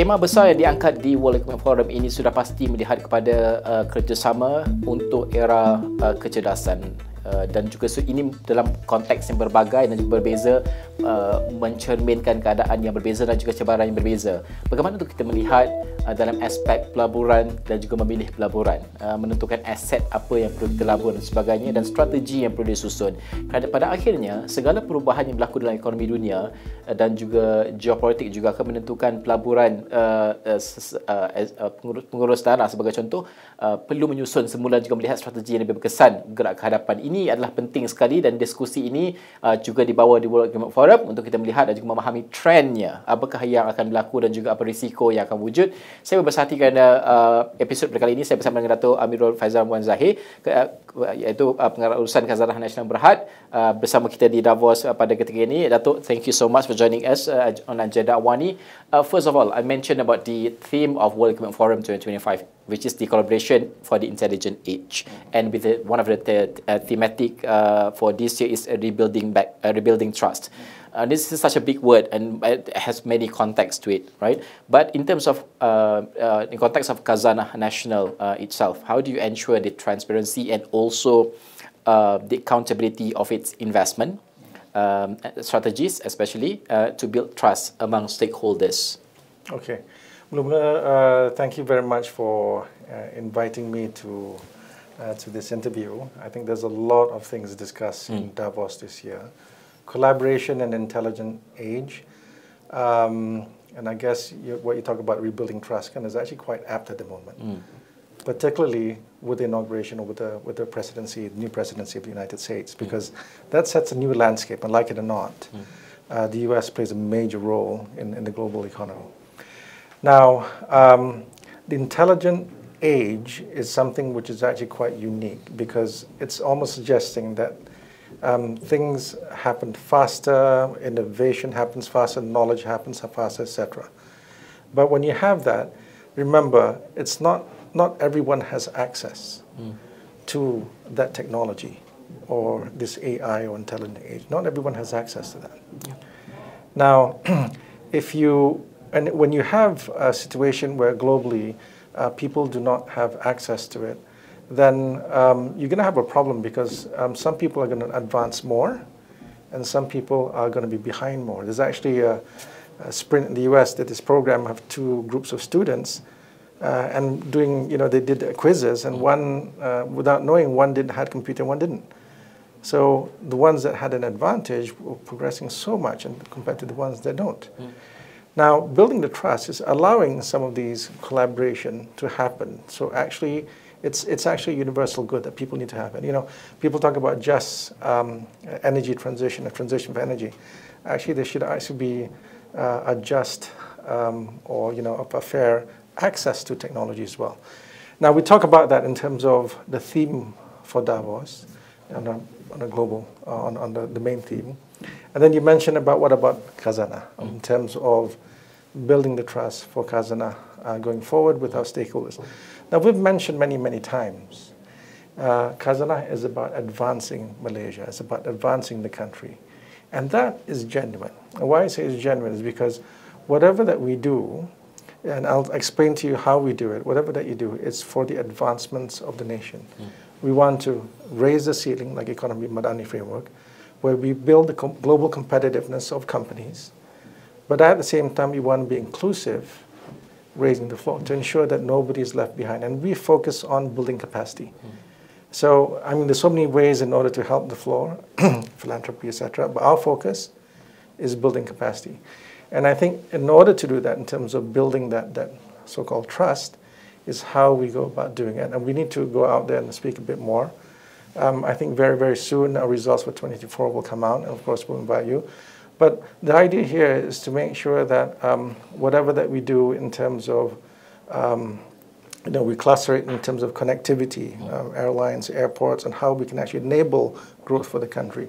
Tema besar yang diangkat di World Economic Forum ini sudah pasti melihat kepada kerjasama untuk era kecerdasan. Dan juga ini dalam konteks yang berbagai dan juga berbeza, mencerminkan keadaan yang berbeza dan juga cabaran yang berbeza. Bagaimana untuk kita melihat dalam aspek pelaburan dan juga memilih pelaburan, menentukan aset apa yang perlu kita labur dan sebagainya, dan strategi yang perlu disusun. Kerana pada akhirnya segala perubahan yang berlaku dalam ekonomi dunia dan juga geopolitik juga akan menentukan pelaburan. Pengurus tanah sebagai contoh perlu menyusun semula juga melihat strategi yang lebih berkesan gerak ke hadapan. Ini adalah penting sekali, dan diskusi ini juga dibawa di World Economic Forum untuk kita melihat dan juga memahami trendnya, apakah yang akan berlaku dan juga apa risiko yang akan wujud. Saya berbesar hati kerana episod kali ini saya bersama dengan Datuk Amirul, Feisal dan Zahir, iaitu pengarah urusan Khazanah Nasional Berhad, bersama kita di Davos pada ketika ini. Datuk, thank you so much for joining us on agenda AWANI. First of all, I mentioned about the theme of World Economic Forum 2025, which is the collaboration for the intelligent age, and with one of the thematic for this year is rebuilding trust. This is such a big word, and it has many contexts to it, right? But in terms of in context of Khazanah Nasional itself, how do you ensure the transparency and also the accountability of its investment strategies, especially to build trust among stakeholders? Okay. Thank you very much for inviting me to this interview. I think there's a lot of things discussed in Davos this year. Collaboration and intelligent age. And I guess what you talk about rebuilding trust is actually quite apt at the moment, particularly with the inauguration or with the presidency, the new presidency of the United States, because that sets a new landscape, and like it or not, the US plays a major role in the global economy. Now, the intelligent age is something which is actually quite unique, because it's almost suggesting that things happen faster, innovation happens faster, knowledge happens faster, etc. But when you have that, remember, it's not everyone has access to that technology or this AI or intelligent age. Not everyone has access to that. Yeah. Now, when you have a situation where globally people do not have access to it, then you're going to have a problem, because some people are going to advance more and some people are going to be behind more. There's actually a Sprint in the US did this program of two groups of students and doing, they did quizzes, and one, without knowing, one had computer, one didn't. So the ones that had an advantage were progressing so much compared to the ones that don't. Now, building the trust is allowing some of these collaboration to happen. So actually, it's actually a universal good that people need to have. And people talk about just energy transition, a transition for energy. Actually, there should actually be a just or a fair access to technology as well. Now, we talk about that in terms of the theme for Davos on a global, on the main theme. And then you mentioned about what about Khazanah in terms of building the trust for Khazanah going forward with our stakeholders. Now, we've mentioned many, many times, Khazanah is about advancing Malaysia. It's about advancing the country. And that is genuine. And why I say it's genuine is because whatever that we do, and I'll explain to you how we do it, whatever that you do, it's for the advancements of the nation. We want to raise the ceiling, like Economy Madani framework, where we build the global competitiveness of companies, but at the same time, we want to be inclusive, raising the floor to ensure that nobody is left behind. And we focus on building capacity. So, I mean, there's so many ways in order to help the floor, philanthropy, etc. But our focus is building capacity. And I think in order to do that, in terms of building that so-called trust, is how we go about doing it. And we need to go out there and speak a bit more. I think very, very soon our results for 2024 will come out, and of course we'll invite you. But the idea here is to make sure that whatever that we do in terms of, we cluster it in terms of connectivity, airlines, airports, and how we can actually enable growth for the country.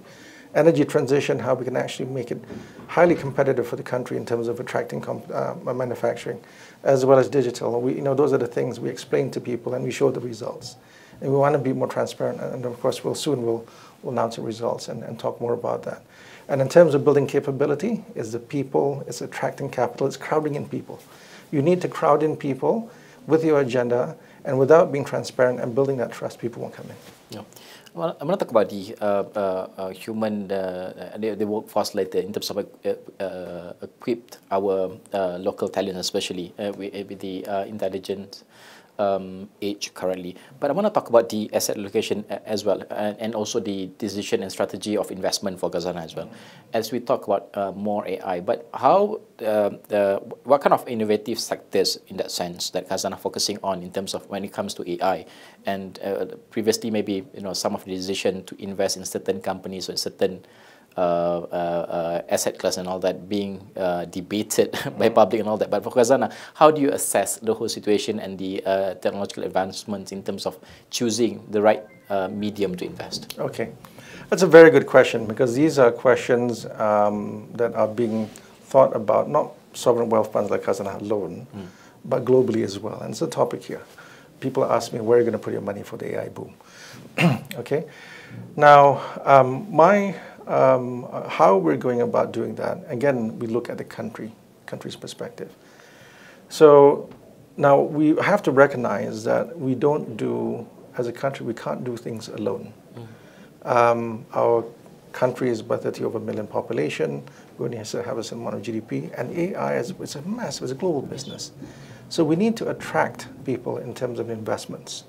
Energy transition, how we can actually make it highly competitive for the country in terms of attracting manufacturing, as well as digital. Those are the things we explain to people and we show the results. And we want to be more transparent, and of course we'll announce the results and talk more about that. And in terms of building capability, it's the people, it's attracting capital, it's crowding in people. You need to crowd in people with your agenda, and without being transparent and building that trust, people won't come in. Yeah. Well, I'm going to talk about the human, the workforce later in terms of equipped our local talent, especially with the intelligence age currently. But I want to talk about the asset allocation as well, and also the decision and strategy of investment for Khazanah as well, as we talk about more AI. But how, what kind of innovative sectors in that sense that Khazanah focusing on in terms of when it comes to AI? And previously, maybe some of the decision to invest in certain companies or certain asset class and all that being debated by public and all that. But for Khazanah, how do you assess the whole situation and the technological advancements in terms of choosing the right medium to invest? Okay, that's a very good question, because these are questions that are being thought about, not sovereign wealth funds like Khazanah alone, but globally as well. And it's a topic here. People ask me, where are you going to put your money for the AI boom? Okay, now how we're going about doing that, again, we look at the country's perspective. So now we have to recognize that we don't do, as a country, we can't do things alone. Our country is about 30 over million population. We only have a certain amount of GDP, and AI it's a massive, it's a global business. So we need to attract people in terms of investments.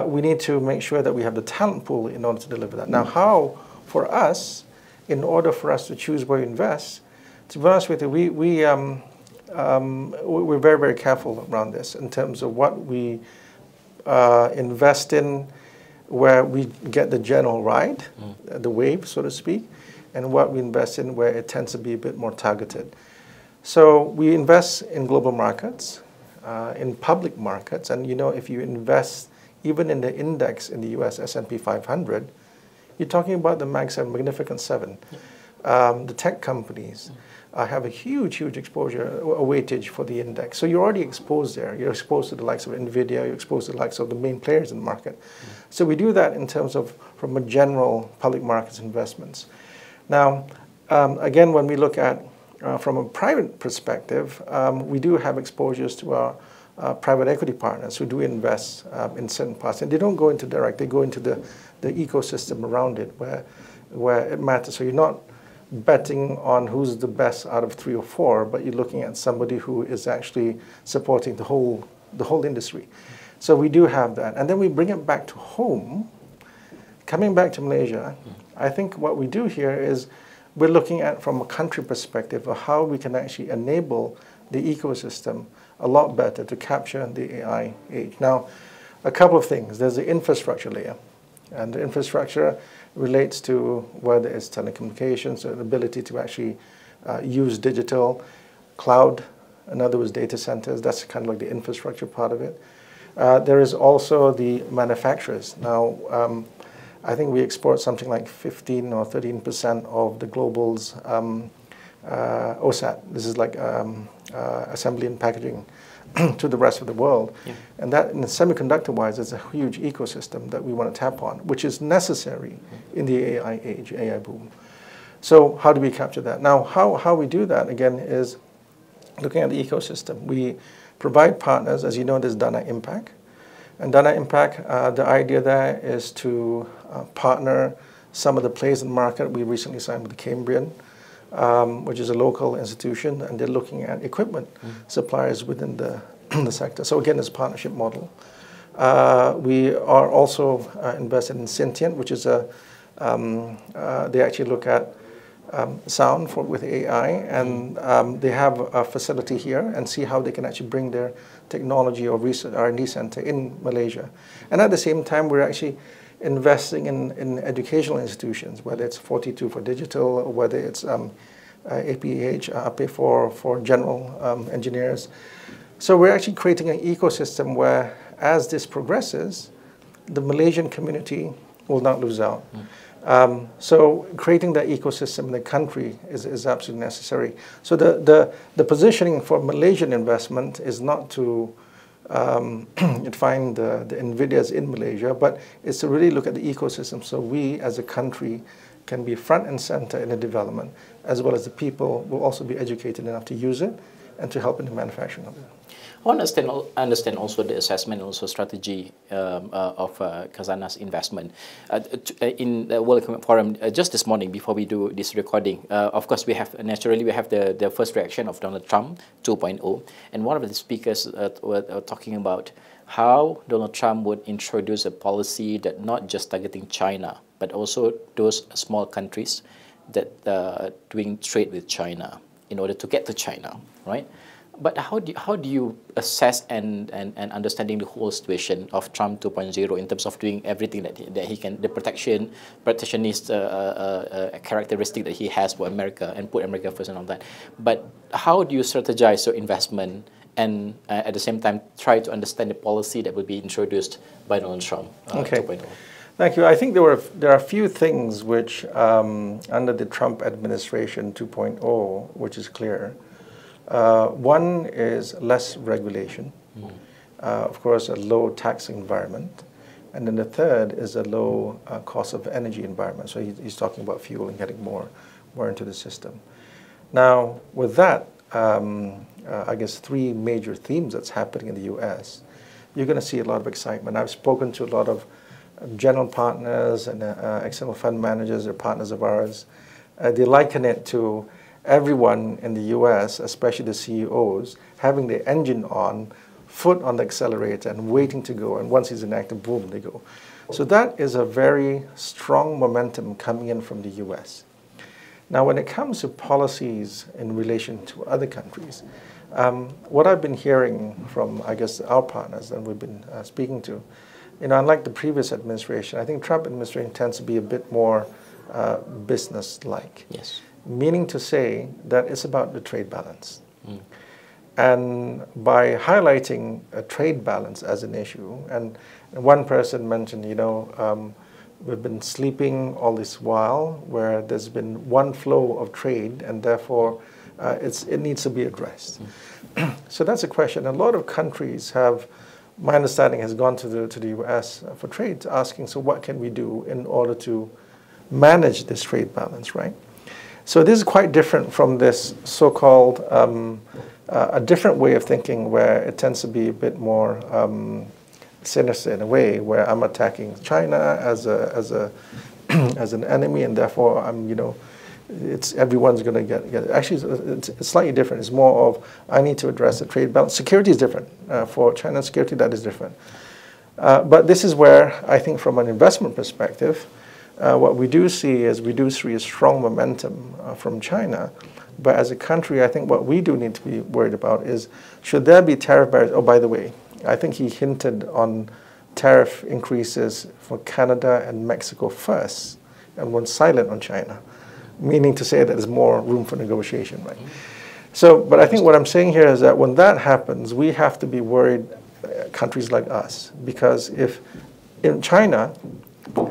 We need to make sure that we have the talent pool in order to deliver that. Now, how? For us, in order for us to choose where we invest, to be honest with you, we're very, very careful around this in terms of what we invest in, where we get the general ride, the wave, so to speak, and what we invest in where it tends to be a bit more targeted. So we invest in global markets, in public markets, and if you invest even in the index in the US, S&P 500, you're talking about the Mag 7, Magnificent 7. The tech companies have a huge exposure, a weightage for the index. So you're already exposed there. You're exposed to the likes of NVIDIA. You're exposed to the likes of the main players in the market. So we do that in terms of from a general public markets investments. Now, again, when we look at from a private perspective, we do have exposures to our private equity partners who do invest in certain parts. And they don't go into direct. They go into the ecosystem around it where it matters. So you're not betting on who's the best out of 3 or 4, but you're looking at somebody who is actually supporting the whole industry. So we do have that. And then we bring it back to home. Coming back to Malaysia, I think what we do here is we're looking at, from a country perspective, of how we can actually enable the ecosystem a lot better to capture the AI age. Now, a couple of things. There's the infrastructure layer. And the infrastructure relates to whether it's telecommunications or the ability to actually use digital, cloud, in other words, data centers. That's kind of like the infrastructure part of it. There is also the manufacturers. Now, I think we export something like 15 or 13% of the global's OSAT. This is like assembly and packaging to the rest of the world. Yeah. And that, in the semiconductor-wise, is a huge ecosystem that we want to tap on, which is necessary in the AI age, AI boom. So how do we capture that? Now, how we do that, again, is looking at the ecosystem. We provide partners. As you know, there's Dana Impact. And Dana Impact, the idea there is to partner some of the players in the market. We recently signed with the Cambrian, which is a local institution, and they're looking at equipment suppliers within the sector. So again, it's a partnership model. We are also invested in Sentient, which is they actually look at sound with AI, and they have a facility here and see how they can actually bring their technology or research R&D center in Malaysia. And at the same time, we're actually investing in educational institutions, whether it's 42 for digital, or whether it's APH, AP for general engineers. So we're actually creating an ecosystem where, as this progresses, the Malaysian community will not lose out. So creating that ecosystem in the country is absolutely necessary. So the positioning for Malaysian investment is not to find the NVIDIAs in Malaysia, but it's to really look at the ecosystem so we as a country can be front and center in the development, as well as the people will also be educated enough to use it and to help in the manufacturing of it. I understand also the assessment and also strategy of Khazanah's investment. In the World Economic Forum, just this morning before we do this recording, of course we have the first reaction of Donald Trump 2.0, and one of the speakers were talking about how Donald Trump would introduce a policy that not just targeting China, but also those small countries that doing trade with China in order to get to China, right? But how do you assess and understanding the whole situation of Trump 2.0 in terms of doing everything that he can, the protectionist characteristic that he has for America and put America first and all that. But how do you strategize your investment and at the same time try to understand the policy that will be introduced by Donald Trump 2.0? Thank you. I think there are a few things which under the Trump administration 2.0, which is clear. One is less regulation, of course, a low tax environment, and then the third is a low cost of energy environment. So he's talking about fuel and getting more into the system. Now, with that, I guess three major themes that's happening in the U.S., you're going to see a lot of excitement. I've spoken to a lot of general partners and external fund managers, they're partners of ours. They liken it to everyone in the U.S., especially the CEOs, having their engine on, foot on the accelerator and waiting to go, and once he's inactive, boom, they go. So that is a very strong momentum coming in from the U.S. Now, when it comes to policies in relation to other countries, what I've been hearing from, I guess, our partners that we've been speaking to, unlike the previous administration, I think Trump administration tends to be a bit more business-like. Yes. Meaning to say that it's about the trade balance. And by highlighting a trade balance as an issue, and one person mentioned, we've been sleeping all this while where there's been one flow of trade and therefore it needs to be addressed. So that's a question. A lot of countries have, my understanding has gone to the US for trade, asking, so what can we do in order to manage this trade balance, right? So this is quite different from this so-called, a different way of thinking where it tends to be a bit more sinister in a way, where I'm attacking China as an enemy, and therefore everyone's going to get it. Actually, it's slightly different. It's more of, I need to address the trade balance. Security is different. For China's security, that is different. But this is where I think from an investment perspective, what we do see is a strong momentum from China. But as a country, I think what we do need to be worried about is, should there be tariff barriers? Oh, by the way, I think he hinted on tariff increases for Canada and Mexico first and went silent on China, meaning to say that there's more room for negotiation, right? So, but I think what I'm saying here is that when that happens, we have to be worried, countries like us, because if China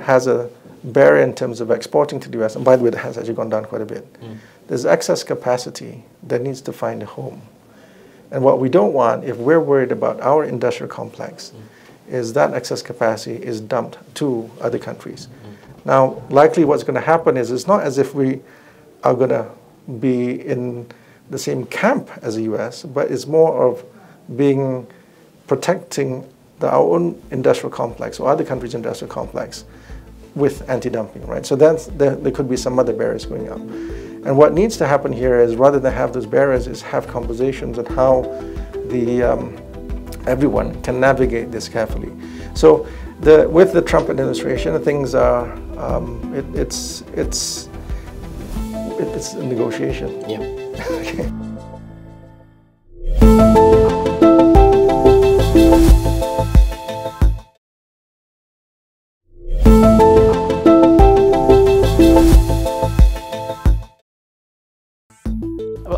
has a barrier in terms of exporting to the US, and by the way, that has actually gone down quite a bit. There's excess capacity that needs to find a home. And what we don't want, if we're worried about our industrial complex, is that excess capacity is dumped to other countries. Now, likely what's going to happen is it's not as if we are going to be in the same camp as the US, but it's more of protecting our own industrial complex or other countries' industrial complex with anti-dumping, right? So there could be some other barriers going up. And what needs to happen here is, rather than have those barriers, is have conversations on how everyone can navigate this carefully. So with the Trump administration, things are, it's a negotiation. Yeah. Okay.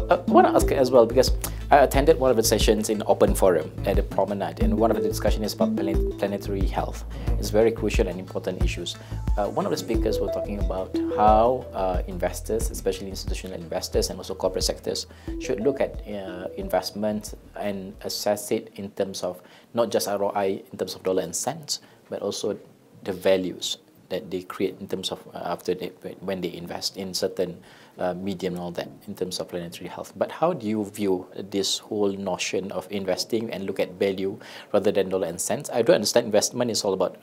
I want to ask as well, because I attended one of the sessions in Open Forum at the Promenade, and one of the discussion is about planetary health. It's very crucial and important issues. One of the speakers were talking about how investors, especially institutional investors and also corporate sectors, should look at investment and assess it in terms of not just ROI in terms of dollar and cents, but also the values, that they create in terms of after when they invest in certain medium and all that in terms of planetary health. But how do you view this whole notion of investing and look at value rather than dollar and cents? I do understand investment is all about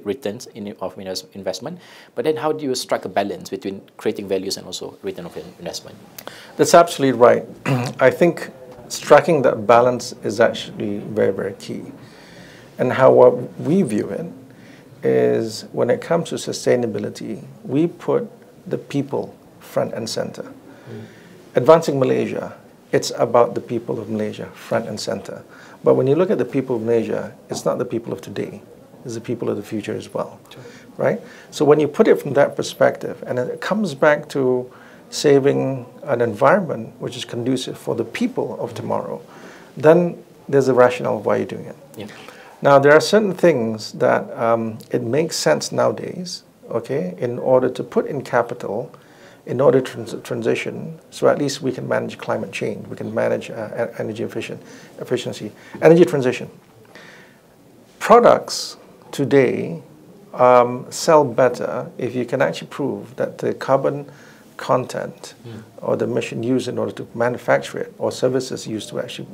returns of investment, but then how do you strike a balance between creating values and also return of investment? That's absolutely right. I think striking that balance is actually very, very key. And how we view it is when it comes to sustainability, we put the people front and center. Advancing Malaysia, it's about the people of Malaysia, front and center. But when you look at the people of Malaysia, it's not the people of today, it's the people of the future as well, right? So when you put it from that perspective, and it comes back to saving an environment which is conducive for the people of tomorrow, then there's a rationale of why you're doing it. Yeah. Now, there are certain things that it makes sense nowadays, okay, in order to put in capital, in order to transition, so at least we can manage climate change, we can manage energy efficiency, energy transition. Products today sell better if you can actually prove that the carbon content or the emission used in order to manufacture it or services used to actually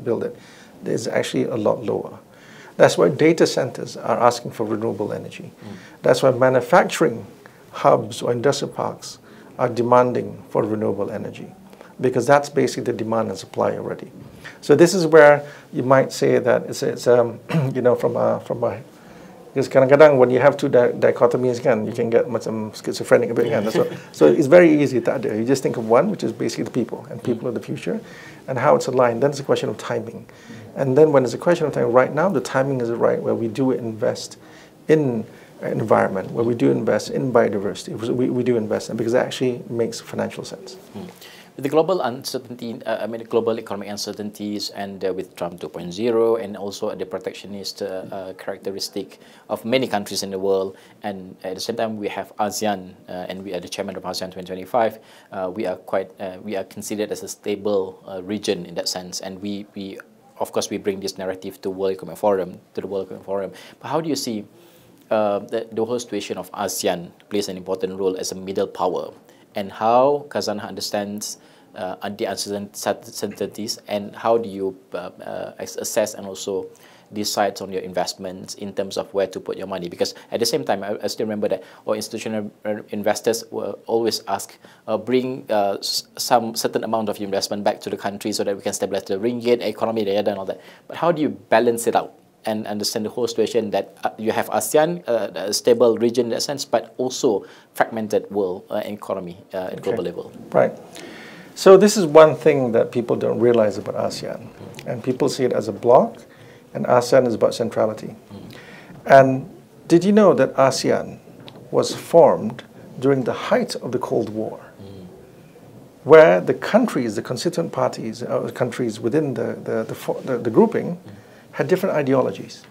build it is actually a lot lower. That's why data centers are asking for renewable energy. That's why manufacturing hubs or industrial parks are demanding for renewable energy, because that's basically the demand and supply already. So this is where you might say that it's you know, from a because kadang-kadang when you have two dichotomies again, you can get macam schizophrenic a bit again. So it's very easy to do. You just think of one, which is basically the people and people of the future, and how it's aligned. Then it's a question of timing. And then when it's a question of timing, right now the timing is right where we do invest in environment, where we do invest in biodiversity. We do invest in, because it actually makes financial sense. With the global uncertainty, global economic uncertainties, and with Trump 2.0, and also the protectionist characteristic of many countries in the world, and at the same time we have ASEAN, and we are the chairman of ASEAN 2025. We are considered as a stable region in that sense, and we of course we bring this narrative to the World Economic Forum. But how do you see the whole situation of ASEAN plays an important role as a middle power, and how Khazanah understands the uncertainties, and how do you assess and also decide on your investments in terms of where to put your money? Because at the same time, I still remember that our institutional investors will always ask, bring some certain amount of investment back to the country so that we can stabilize the ringgit, economy, and all that. But how do you balance it out and understand the whole situation that you have ASEAN, a stable region in that sense, but also fragmented world economy at global level? Right. So this is one thing that people don't realize about ASEAN. And people see it as a bloc, and ASEAN is about centrality. And did you know that ASEAN was formed during the height of the Cold War, where the countries, the constituent parties, countries within the grouping had different ideologies?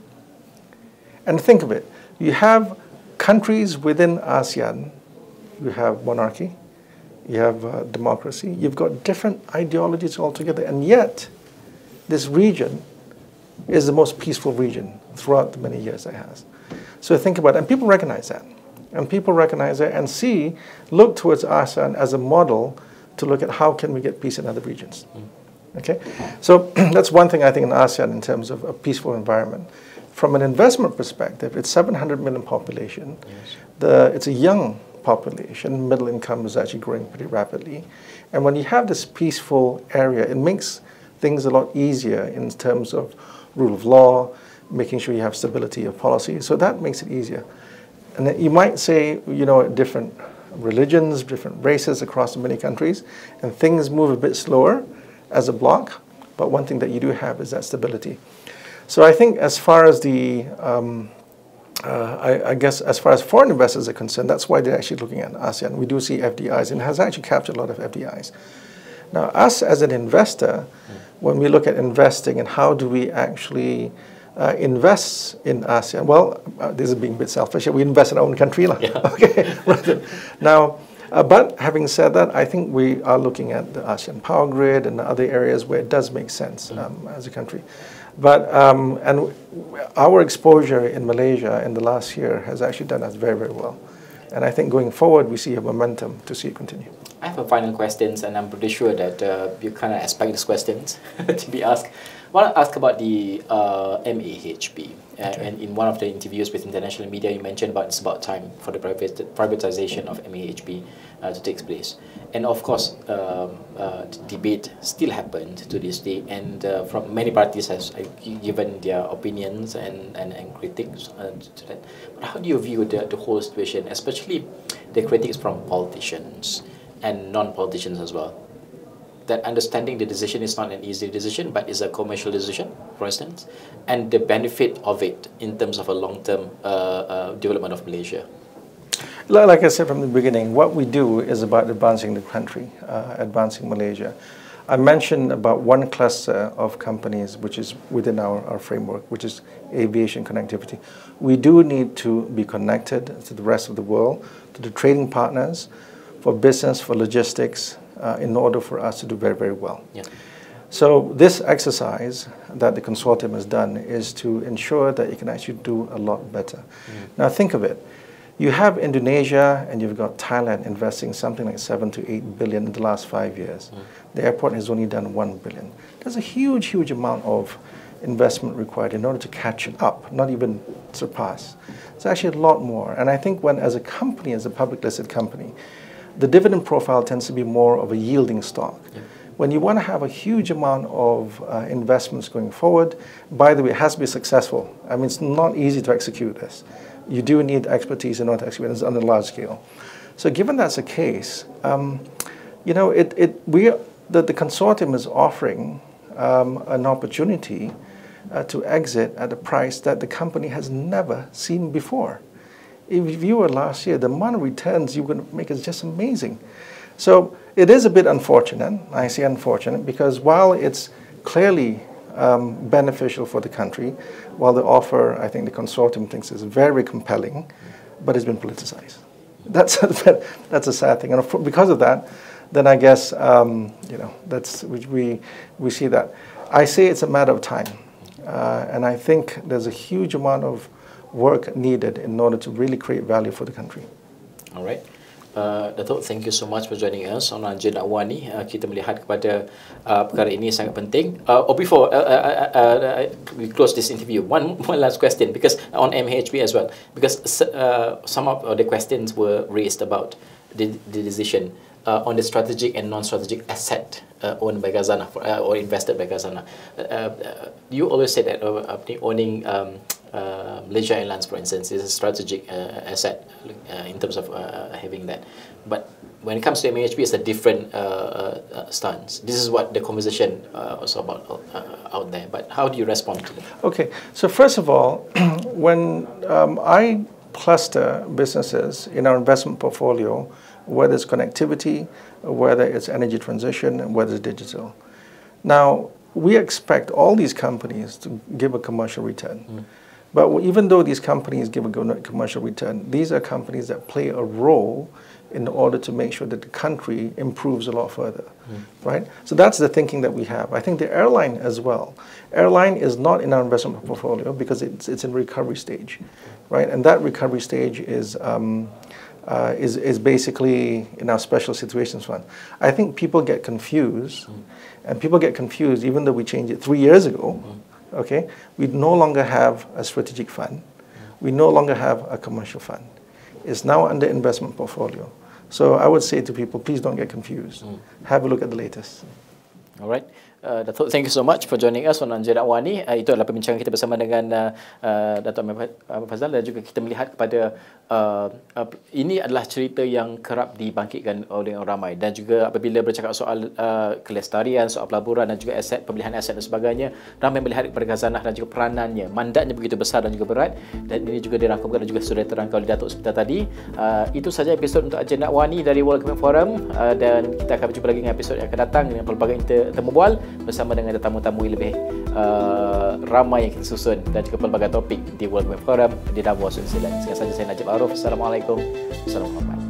And think of it, you have countries within ASEAN, you have monarchy, you have democracy, you've got different ideologies altogether, and yet this region is the most peaceful region throughout the many years it has. So think about it, and people recognize that. And people recognize that and look towards ASEAN as a model to look at how can we get peace in other regions. Okay, so that's one thing I think in ASEAN in terms of a peaceful environment. From an investment perspective, it's 700 million population. Yes. It's a young population. Middle income is actually growing pretty rapidly. And when you have this peaceful area, it makes things a lot easier in terms of rule of law, making sure you have stability of policy. So that makes it easier. And then you might say, you know, different religions, different races across many countries, and things move a bit slower as a bloc, but one thing that you do have is that stability. So I think as far as the, I guess as far as foreign investors are concerned, that's why they're actually looking at ASEAN. We do see FDIs, and it has actually captured a lot of FDIs. Now, us as an investor, when we look at investing and how do we actually invest in ASEAN, well, this is being a bit selfish. We invest in our own country. Yeah. Okay. Right. Now, but having said that, I think we are looking at the ASEAN Power Grid and other areas where it does make sense as a country. But and our exposure in Malaysia in the last year has actually done us very, very well. And I think going forward, we see a momentum to see it continue. I have a final questions, and I'm pretty sure that you kind of expect these questions to be asked. I want to ask about the MAHB. And in one of the interviews with international media, you mentioned about it's about time for the privatization of MAHB to take place. And of course, debate still happened to this day, and from many parties has given their opinions and critiques to that. But how do you view the whole situation, especially the critics from politicians and non-politicians as well? That understanding the decision is not an easy decision, but is a commercial decision, for instance, and the benefit of it in terms of a long-term development of Malaysia. Like I said from the beginning, what we do is about advancing the country, advancing Malaysia. I mentioned about one cluster of companies which is within our framework, which is aviation connectivity. We do need to be connected to the rest of the world, to the trading partners, for business, for logistics, in order for us to do very, very well. Yeah. So this exercise that the consortium has done is to ensure that you can actually do a lot better. Now think of it. You have Indonesia and you've got Thailand investing something like 7 to 8 billion in the last 5 years. The airport has only done 1 billion. There's a huge, huge amount of investment required in order to catch up, not even surpass. It's actually a lot more. And I think when, as a company, as a public listed company, the dividend profile tends to be more of a yielding stock. Yeah. When you want to have a huge amount of investments going forward, by the way, it has to be successful. I mean, it's not easy to execute this. You do need expertise in order to execute this on a large scale. So given that's the case, you know, the consortium is offering an opportunity to exit at a price that the company has never seen before. If you were last year, the amount of returns you're going to make is just amazing. So it is a bit unfortunate, I say unfortunate, because while it's clearly beneficial for the country, while the offer, I think the consortium thinks is very compelling, but it's been politicized. That's a sad thing. And because of that, then I guess, you know, we see that. I say it's a matter of time. And I think there's a huge amount of work needed in order to really create value for the country. All right. Datuk, thank you so much for joining us on agenda AWANI. Kita melihat kepada perkara ini sangat penting. Before we close this interview, one last question, because on MHB as well, because some of the questions were raised about the decision on the strategic and non-strategic asset owned by Khazanah or invested by Khazanah. You always say that owning Malaysia Airlines, for instance, is a strategic asset in terms of having that. But when it comes to MAHB, it's a different stance. This is what the conversation was about out there. But how do you respond to that? Okay, so first of all, when I cluster businesses in our investment portfolio, whether it's connectivity, whether it's energy transition, and whether it's digital. Now, we expect all these companies to give a commercial return. But even though these companies give a commercial return, these are companies that play a role in order to make sure that the country improves a lot further, right? So that's the thinking that we have. I think the airline as well. Airline is not in our investment portfolio because it's in recovery stage, right? And that recovery stage is basically in our special situations fund. I think people get confused, and people get confused even though we changed it 3 years ago. Okay, we no longer have a strategic fund. We no longer have a commercial fund. It's now under investment portfolio. So I would say to people, please don't get confused. Have a look at the latest. All right. Datuk, thank you so much for joining us on Agenda AWANI. Itu adalah perbincangan kita bersama dengan Datuk Feisal, dan juga kita melihat kepada ini adalah cerita yang kerap dibangkitkan oleh orang ramai, dan juga apabila bercakap soal kelestarian, soal pelaburan dan juga aset, pemilihan aset dan sebagainya, ramai melihat kepada Khazanah dan juga peranannya, mandatnya begitu besar dan juga berat, dan ini juga dirangkumkan dan juga sudah terangkau oleh Datuk sebentar tadi. Itu saja episod untuk Agenda AWANI dari World Economic Forum, dan kita akan berjumpa lagi dengan episod yang akan datang dengan pelbagai temu bual bersama dengan tetamu-tamu yang lebih ramai yang kita susun, dan juga pelbagai topik di World Economic Forum di Davos, New Zealand. Sekian saja, saya Najib Aruf. Assalamualaikum. Assalamualaikum.